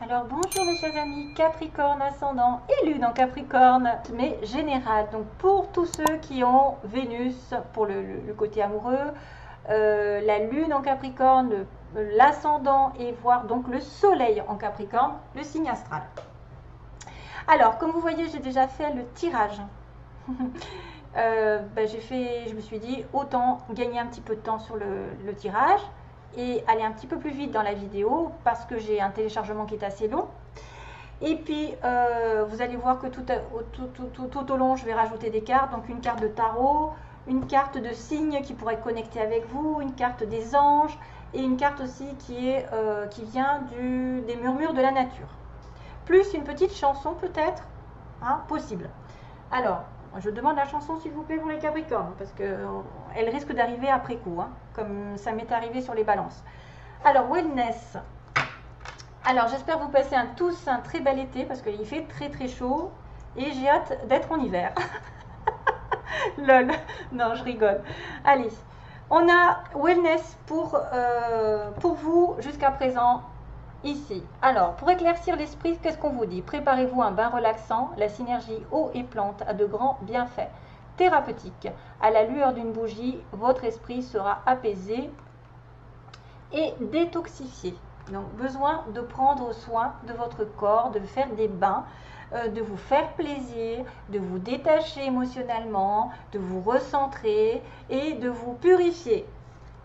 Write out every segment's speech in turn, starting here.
Alors bonjour mes chers amis, Capricorne ascendant et Lune en Capricorne, mais général. Donc pour tous ceux qui ont Vénus pour le côté amoureux, la Lune en Capricorne, l'ascendant et voire donc le Soleil en Capricorne, le signe astral. Alors comme vous voyez, j'ai déjà fait le tirage. Je me suis dit autant gagner un petit peu de temps sur le tirage et aller un petit peu plus vite dans la vidéo parce que j'ai un téléchargement qui est assez long. Et puis vous allez voir que tout au long je vais rajouter des cartes, donc une carte de tarot, une carte de signes qui pourrait être connectée avec vous, une carte des anges et une carte aussi qui vient des murmures de la nature, plus une petite chanson peut-être, hein, possible. Alors je demande la chanson s'il vous plaît pour les Capricornes, parce qu'elle risque d'arriver après coup, hein, comme ça m'est arrivé sur les balances. Alors, wellness. Alors, j'espère vous passer tous un très bel été, parce qu'il fait très très chaud, et j'ai hâte d'être en hiver. Lol, non, je rigole. Allez, on a wellness pour vous jusqu'à présent. Ici, alors pour éclaircir l'esprit, qu'est-ce qu'on vous dit? Préparez-vous un bain relaxant, la synergie eau et plante a de grands bienfaits thérapeutiques. À la lueur d'une bougie, votre esprit sera apaisé et détoxifié. Donc besoin de prendre soin de votre corps, de faire des bains, de vous faire plaisir, de vous détacher émotionnellement, de vous recentrer et de vous purifier.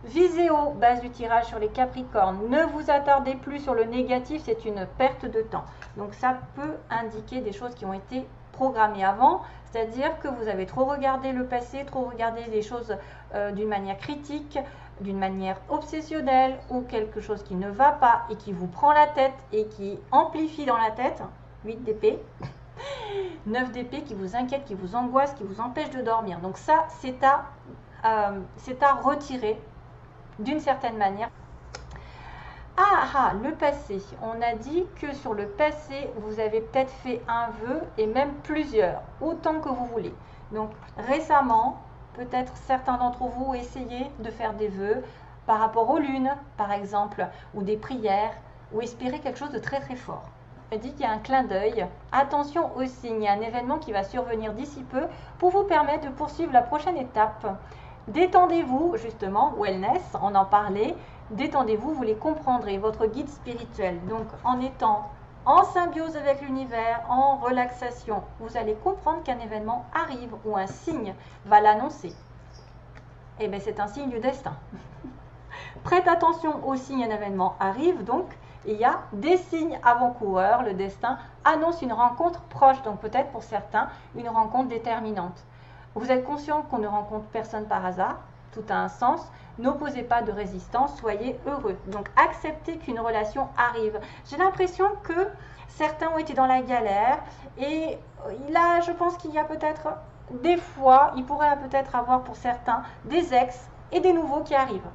Viséo, base du tirage sur les Capricornes. Ne vous attardez plus sur le négatif, c'est une perte de temps. Donc ça peut indiquer des choses qui ont été programmées avant, c'est-à-dire que vous avez trop regardé le passé, trop regardé les choses d'une manière critique, d'une manière obsessionnelle, ou quelque chose qui ne va pas et qui vous prend la tête et qui amplifie dans la tête. 8 d'épée. 9 d'épée qui vous inquiète, qui vous angoisse, qui vous empêche de dormir. Donc ça, c'est à retirer d'une certaine manière. Le passé. On a dit que sur le passé, vous avez peut-être fait un vœu et même plusieurs, autant que vous voulez. Donc récemment, peut-être certains d'entre vous ont essayé de faire des vœux par rapport aux lunes, par exemple, ou des prières, ou espérer quelque chose de très très fort. On dit qu'il y a un clin d'œil. Attention aux signes, il y a un événement qui va survenir d'ici peu pour vous permettre de poursuivre la prochaine étape. Détendez-vous, justement, wellness, on en parlait, détendez-vous, vous les comprendrez, votre guide spirituel. Donc, en étant en symbiose avec l'univers, en relaxation, vous allez comprendre qu'un événement arrive ou un signe va l'annoncer. Eh bien, c'est un signe du destin. Prête attention aux signes, un événement arrive, donc il y a des signes avant-coureurs, le destin annonce une rencontre proche, donc peut-être pour certains, une rencontre déterminante. Vous êtes conscient qu'on ne rencontre personne par hasard, tout a un sens, n'opposez pas de résistance, soyez heureux. Donc acceptez qu'une relation arrive. J'ai l'impression que certains ont été dans la galère et là je pense qu'il y a peut-être des fois, il pourrait peut-être avoir pour certains des ex et des nouveaux qui arrivent.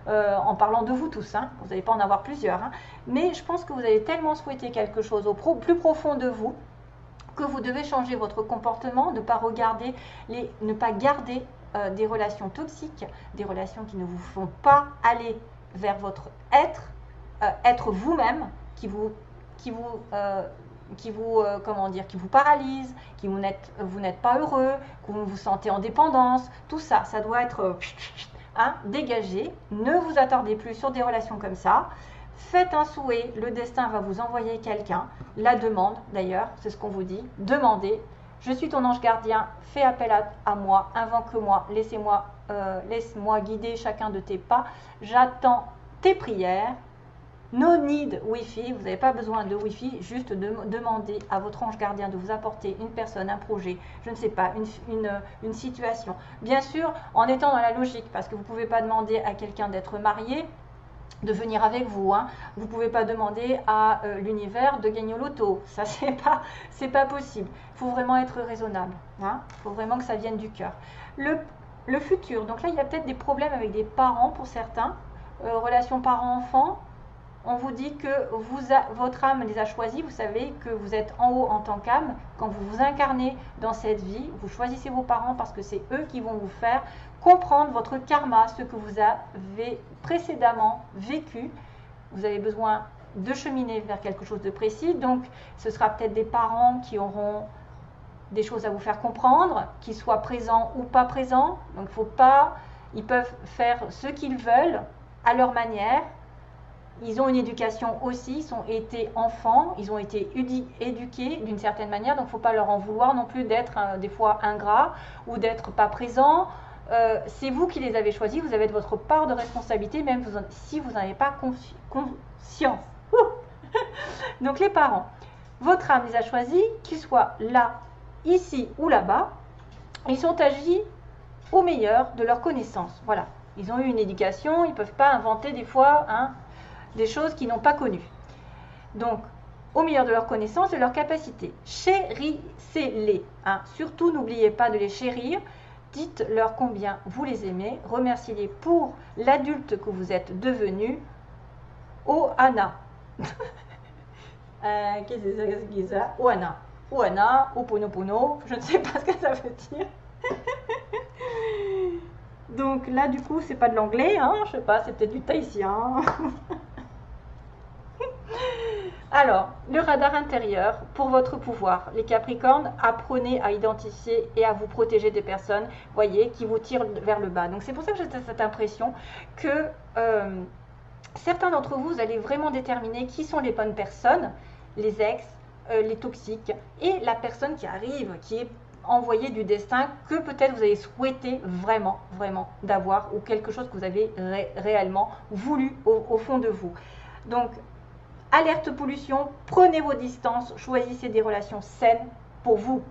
En parlant de vous tous, hein, vous n'allez pas en avoir plusieurs, hein, mais je pense que vous avez tellement souhaité quelque chose au plus profond de vous, que vous devez changer votre comportement, ne pas garder des relations toxiques, des relations qui ne vous font pas aller vers votre être vous-même, qui vous paralyse, vous n'êtes pas heureux, que vous vous sentez en dépendance, tout ça, ça doit être dégagé. Ne vous attardez plus sur des relations comme ça. Faites un souhait, le destin va vous envoyer quelqu'un. La demande, d'ailleurs, c'est ce qu'on vous dit. Demandez, je suis ton ange gardien, fais appel à moi, invoque-moi, laisse-moi guider chacun de tes pas. J'attends tes prières. No need Wi-Fi, vous n'avez pas besoin de Wi-Fi, juste demandez à votre ange gardien de vous apporter une personne, un projet, je ne sais pas, une situation. Bien sûr, en étant dans la logique, parce que vous ne pouvez pas demander à quelqu'un d'être marié, de venir avec vous, hein. Vous ne pouvez pas demander à l'univers de gagner au loto, ça c'est pas possible. Il faut vraiment être raisonnable, hein. Il faut vraiment que ça vienne du cœur. Le futur, donc là il y a peut-être des problèmes avec des parents pour certains, relation parent-enfant. On vous dit que votre âme les a choisis, vous savez que vous êtes en haut en tant qu'âme. Quand vous vous incarnez dans cette vie, vous choisissez vos parents parce que c'est eux qui vont vous faire comprendre votre karma, ce que vous avez précédemment vécu. Vous avez besoin de cheminer vers quelque chose de précis. Donc, ce sera peut-être des parents qui auront des choses à vous faire comprendre, qu'ils soient présents ou pas présents. Donc, faut pas, ils peuvent faire ce qu'ils veulent à leur manière. Ils ont une éducation aussi, ils ont été enfants, ils ont été éduqués d'une certaine manière, donc il ne faut pas leur en vouloir non plus d'être des fois ingrats ou d'être pas présents. C'est vous qui les avez choisis, vous avez votre part de responsabilité, même si vous n'en avez pas conscience. Donc les parents, votre âme les a choisis, qu'ils soient là, ici ou là-bas, ils sont agis au meilleur de leur connaissance. Voilà, ils ont eu une éducation, ils ne peuvent pas inventer des fois des choses qu'ils n'ont pas connues. Donc, au meilleur de leur connaissance, de leur capacité. Chérissez-les. Surtout, n'oubliez pas de les chérir. Dites-leur combien vous les aimez. Remerciez-les pour l'adulte que vous êtes devenu. Ohana. Qu'est-ce que c'est ça? Ohana. Ohana, Oponopono. Je ne sais pas ce que ça veut dire. Donc là, du coup, c'est pas de l'anglais. Je sais pas, c'est peut-être du tahitien. Alors, le radar intérieur pour votre pouvoir. Les Capricornes, apprenez à identifier et à vous protéger des personnes, voyez, qui vous tirent vers le bas. Donc c'est pour ça que j'ai cette impression que certains d'entre vous, vous allez vraiment déterminer qui sont les bonnes personnes, les ex, les toxiques, et la personne qui arrive, qui est envoyée du destin, que peut-être vous avez souhaité vraiment, vraiment d'avoir, ou quelque chose que vous avez réellement voulu au fond de vous. Donc, alerte pollution, prenez vos distances, choisissez des relations saines pour vous,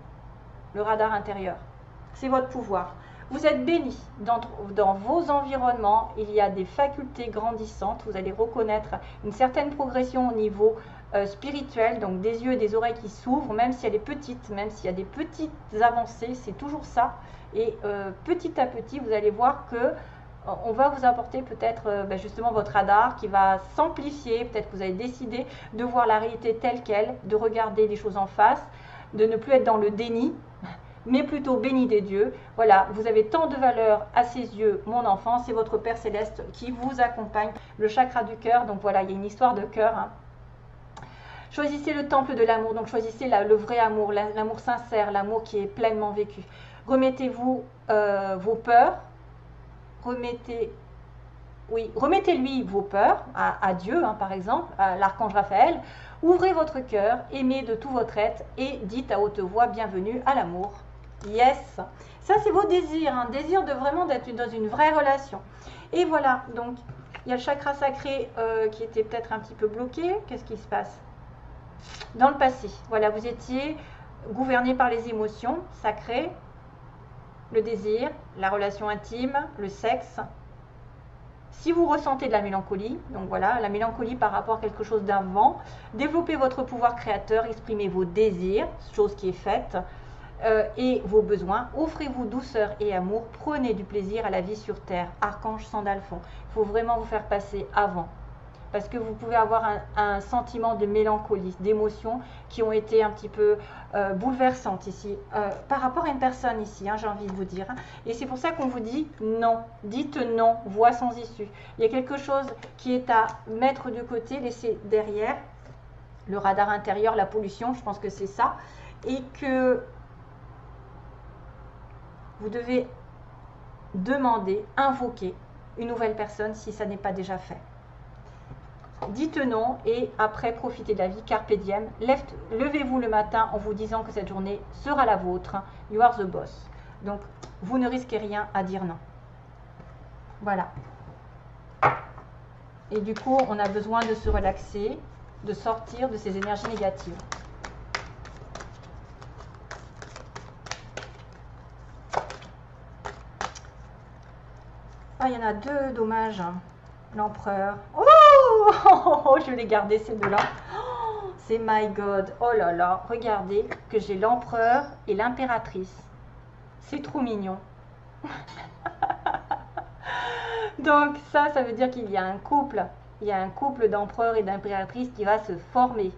le radar intérieur. C'est votre pouvoir. Vous êtes bénis dans vos environnements, il y a des facultés grandissantes, vous allez reconnaître une certaine progression au niveau spirituel, donc des yeux et des oreilles qui s'ouvrent, même si elle est petite, même s'il y a des petites avancées, c'est toujours ça. Et petit à petit, vous allez voir que on va vous apporter peut-être justement votre radar qui va s'amplifier. Peut-être que vous avez décidé de voir la réalité telle qu'elle, de regarder les choses en face, de ne plus être dans le déni, mais plutôt béni des dieux. Voilà, vous avez tant de valeur à ses yeux, mon enfant, c'est votre Père Céleste qui vous accompagne, le chakra du cœur. Donc voilà, il y a une histoire de cœur. Choisissez le temple de l'amour, donc choisissez le vrai amour, l'amour sincère, l'amour qui est pleinement vécu. Remettez-vous vos peurs. Remettez-lui vos peurs à Dieu, par exemple, à l'archange Raphaël. Ouvrez votre cœur, aimez de tout votre être et dites à haute voix bienvenue à l'amour. Yes, ça c'est vos désirs, désir de vraiment d'être dans une vraie relation. Et voilà, donc il y a le chakra sacré qui était peut-être un petit peu bloqué. Qu'est-ce qui se passe? Dans le passé, voilà, vous étiez gouverné par les émotions sacrées, le désir, la relation intime, le sexe. Si vous ressentez de la mélancolie, donc voilà, la mélancolie par rapport à quelque chose d'avant, développez votre pouvoir créateur, exprimez vos désirs, chose qui est faite, et vos besoins. Offrez-vous douceur et amour, prenez du plaisir à la vie sur terre. Archange Sandalphon, il faut vraiment vous faire passer avant. Parce que vous pouvez avoir un sentiment de mélancolie, d'émotions qui ont été un petit peu bouleversantes ici, par rapport à une personne ici, j'ai envie de vous dire. Et c'est pour ça qu'on vous dit non, dites non, voie sans issue. Il y a quelque chose qui est à mettre de côté, laisser derrière, le radar intérieur, la pollution, je pense que c'est ça, et que vous devez demander, invoquer une nouvelle personne si ça n'est pas déjà fait. Dites non et après profitez de la vie, carpe diem. Levez-vous le matin en vous disant que cette journée sera la vôtre. You are the boss. Donc vous ne risquez rien à dire non. Voilà. Et du coup, on a besoin de se relaxer, de sortir de ces énergies négatives. Ah, il y en a deux, dommage. L'empereur. Oh, je vais les garder ces deux-là. Oh, c'est my God. Oh là là, regardez que j'ai l'empereur et l'impératrice. C'est trop mignon. Donc ça veut dire qu'il y a un couple. Il y a un couple d'empereur et d'impératrice qui va se former.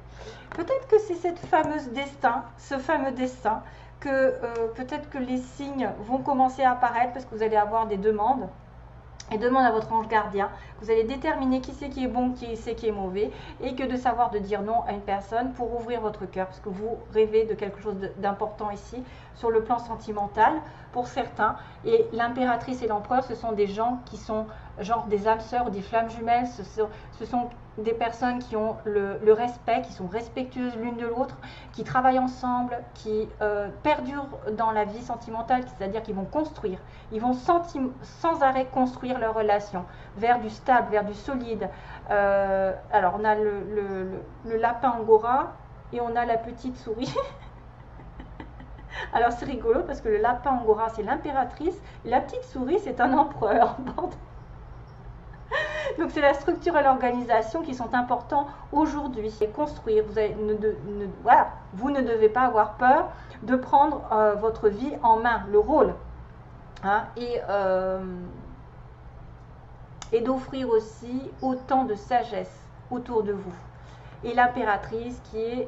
Peut-être que c'est cette fameuse destin, ce fameux destin, que peut-être que les signes vont commencer à apparaître parce que vous allez avoir des demandes. et demande à votre ange gardien. Vous allez déterminer qui c'est qui est bon, qui c'est qui est mauvais, et que de savoir de dire non à une personne pour ouvrir votre cœur, parce que vous rêvez de quelque chose d'important ici, sur le plan sentimental, pour certains. Et l'impératrice et l'empereur, ce sont des gens qui sont genre des âmes sœurs ou des flammes jumelles. Ce sont des personnes qui ont le respect, qui sont respectueuses l'une de l'autre, qui travaillent ensemble, qui perdurent dans la vie sentimentale, c'est-à-dire qu'ils vont construire, ils vont sans arrêt construire leur relation vers du stable, vers du solide. Alors on a le lapin angora et on a la petite souris. Alors c'est rigolo parce que le lapin angora c'est l'impératrice, et la petite souris c'est un empereur. Donc c'est la structure et l'organisation qui sont importants aujourd'hui. Et construire, voilà, vous ne devez pas avoir peur de prendre votre vie en main, le rôle, hein, et d'offrir aussi autant de sagesse autour de vous. Et l'impératrice qui est,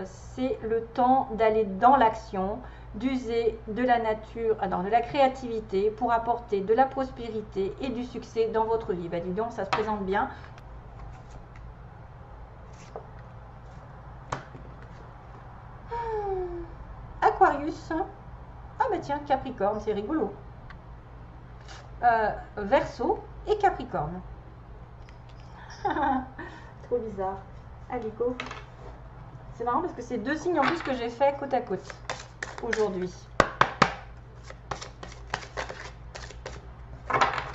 c'est le temps d'aller dans l'action, d'user de la nature, de la créativité pour apporter de la prospérité et du succès dans votre vie. Ben, dis donc, ça se présente bien. Aquarius. Ah ben tiens, Capricorne, c'est rigolo. Verseau et Capricorne. Trop bizarre. Allez, go. C'est marrant parce que c'est deux signes en plus que j'ai fait côte à côte aujourd'hui.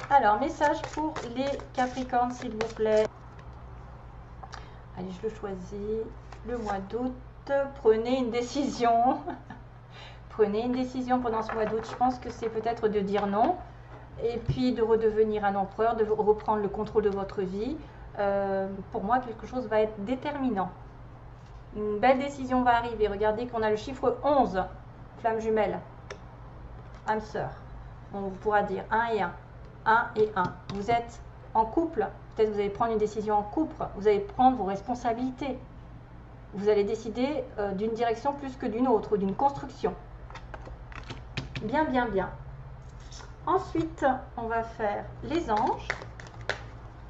Alors, message pour les Capricornes, s'il vous plaît. Allez, je le choisis. Le mois d'août, prenez une décision. Prenez une décision pendant ce mois d'août. Je pense que c'est peut-être de dire non. Et puis de redevenir un empereur, de reprendre le contrôle de votre vie. Pour moi, quelque chose va être déterminant. Une belle décision va arriver. Regardez qu'on a le chiffre 11. Flamme jumelle. Âme sœur. On pourra dire 1 et 1. 1 et 1. Vous êtes en couple. Peut-être vous allez prendre une décision en couple. Vous allez prendre vos responsabilités. Vous allez décider d'une direction plus que d'une autre, d'une construction. Bien, bien, bien. Ensuite, on va faire les anges.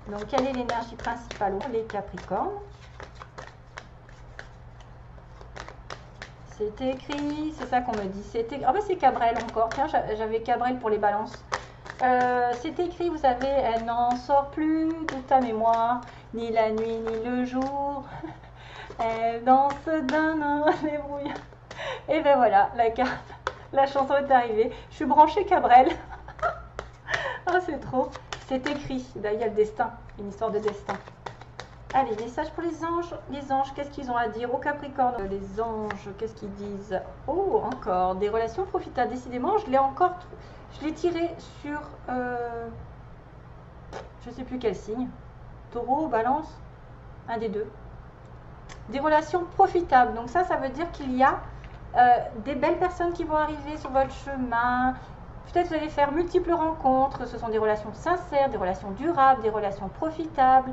Donc, quelle est l'énergie principale pour les Capricornes? C'est écrit, c'est ça qu'on me dit. Ah ben c'est Cabrel encore. Tiens, j'avais Cabrel pour les balances. C'est écrit, vous savez, elle n'en sort plus de ta mémoire, ni la nuit, ni le jour. Elle danse d'un les brouillards. Et ben voilà, la chanson est arrivée. Je suis branchée Cabrel. Oh, c'est trop. C'est écrit. Là, il y a le destin, une histoire de destin. Allez, message pour les anges. Les anges, qu'est-ce qu'ils ont à dire au Capricorne? Les anges, qu'est-ce qu'ils disent? Oh, encore des relations profitables. Décidément, je l'ai tiré sur, je sais plus quel signe. Taureau, Balance, un des deux. Des relations profitables. Donc ça veut dire qu'il y a des belles personnes qui vont arriver sur votre chemin. Peut-être vous allez faire multiples rencontres. Ce sont des relations sincères, des relations durables, des relations profitables.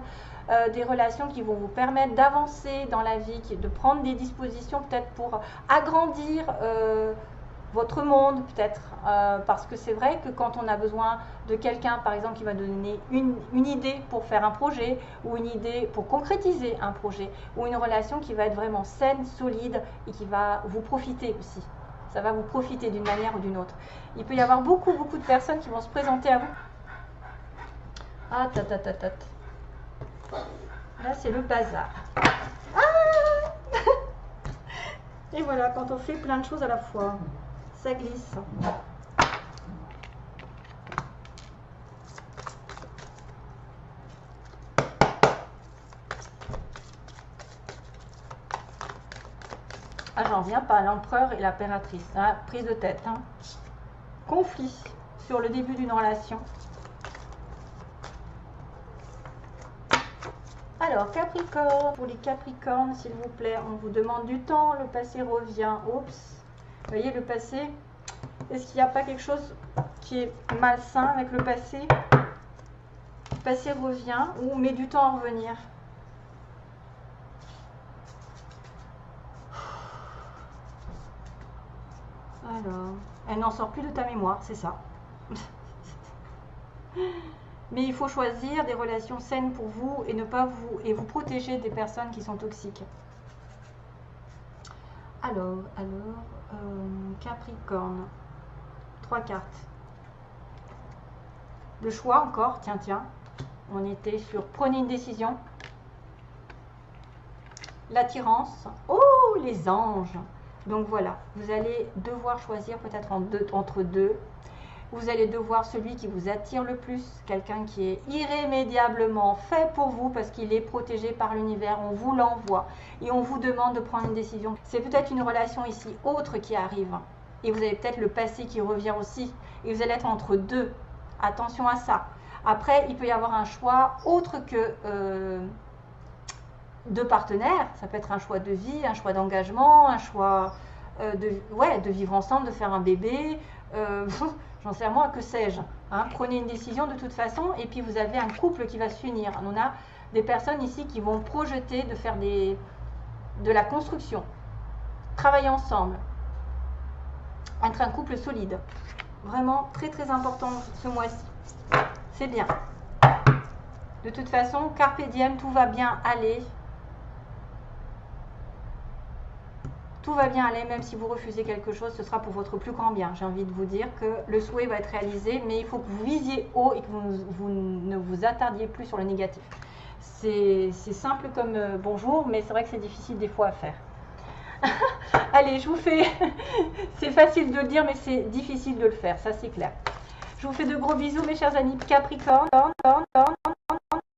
Des relations qui vont vous permettre d'avancer dans la vie, de prendre des dispositions peut-être pour agrandir votre monde, peut-être. Parce que c'est vrai que quand on a besoin de quelqu'un, par exemple, qui va donner une idée pour faire un projet, ou une idée pour concrétiser un projet, ou une relation qui va être vraiment saine, solide, et qui va vous profiter aussi. Ça va vous profiter d'une manière ou d'une autre. Il peut y avoir beaucoup de personnes qui vont se présenter à vous. Ah, là, c'est le bazar. Ah et voilà, quand on fait plein de choses à la fois, ça glisse. Ah, j'en viens pas, l'empereur et l'impératrice. Hein, prise de tête. Hein. Conflit sur le début d'une relation. Alors, Capricorne, pour les Capricornes, s'il vous plaît, on vous demande du temps, le passé revient. Oups, vous voyez le passé, est-ce qu'il n'y a pas quelque chose qui est malsain avec le passé? Le passé revient ou met du temps à revenir? Alors, elle n'en sort plus de ta mémoire, c'est ça. Mais il faut choisir des relations saines pour vous et ne pas vous protéger des personnes qui sont toxiques. Alors, Capricorne, 3 cartes. Le choix encore, tiens, on était sur prenez une décision. L'attirance, oh les anges. Donc voilà, vous allez devoir choisir peut-être entre deux. Vous allez devoir celui qui vous attire le plus, quelqu'un qui est irrémédiablement fait pour vous parce qu'il est protégé par l'univers, on vous l'envoie et on vous demande de prendre une décision. C'est peut-être une relation ici autre qui arrive et vous avez peut-être le passé qui revient aussi et vous allez être entre deux. Attention à ça. Après, il peut y avoir un choix autre que de partenaires. Ça peut être un choix de vie, un choix d'engagement, un choix de vivre ensemble, de faire un bébé. J'en sais moi, que sais-je. Hein, prenez une décision de toute façon et puis vous avez un couple qui va s'unir. On a des personnes ici qui vont projeter de faire de la construction, travailler ensemble, être un couple solide. Vraiment très très important ce mois-ci. C'est bien. De toute façon, carpe diem, tout va bien aller. Tout va bien aller, même si vous refusez quelque chose, ce sera pour votre plus grand bien. J'ai envie de vous dire que le souhait va être réalisé, mais il faut que vous visiez haut et que vous ne vous attardiez plus sur le négatif. C'est simple comme bonjour, mais c'est vrai que c'est difficile des fois à faire. Allez, je vous fais... c'est facile de le dire, mais c'est difficile de le faire, ça c'est clair. Je vous fais de gros bisous, mes chers amis Capricorne.